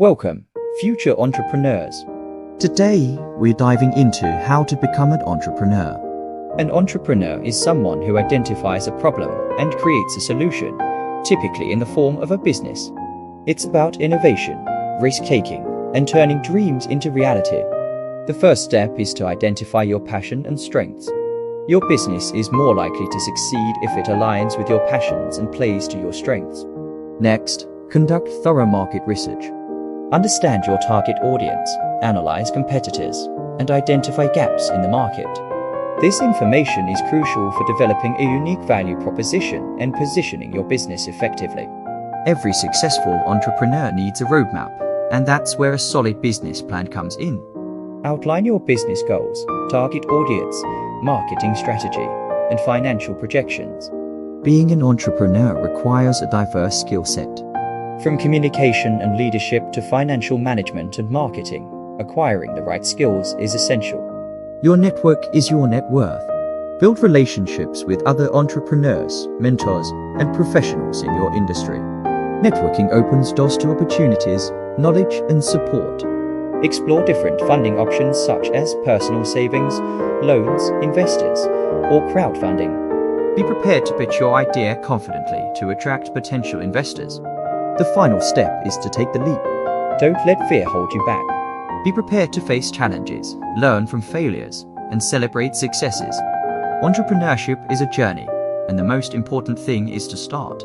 Welcome, future entrepreneurs. Today, we're diving into how to become an entrepreneur. An entrepreneur is someone who identifies a problem and creates a solution, typically in the form of a business. It's about innovation, risk-taking, and turning dreams into reality. The first step is to identify your passion and strengths. Your business is more likely to succeed if it aligns with your passions and plays to your strengths. Next, conduct thorough market research. Understand your target audience, analyze competitors, and identify gaps in the market. This information is crucial for developing a unique value proposition and positioning your business effectively. Every successful entrepreneur needs a roadmap, and that's where a solid business plan comes in. Outline your business goals, target audience, marketing strategy, and financial projections. Being an entrepreneur requires a diverse skill set. From communication and leadership to financial management and marketing, acquiring the right skills is essential. Your network is your net worth. Build relationships with other entrepreneurs, mentors, and professionals in your industry. Networking opens doors to opportunities, knowledge, and support. Explore different funding options such as personal savings, loans, investors, or crowdfunding. Be prepared to pitch your idea confidently to attract potential investors. The final step is to take the leap. Don't let fear hold you back. Be prepared to face challenges, learn from failures, and celebrate successes. Entrepreneurship is a journey, and the most important thing is to start.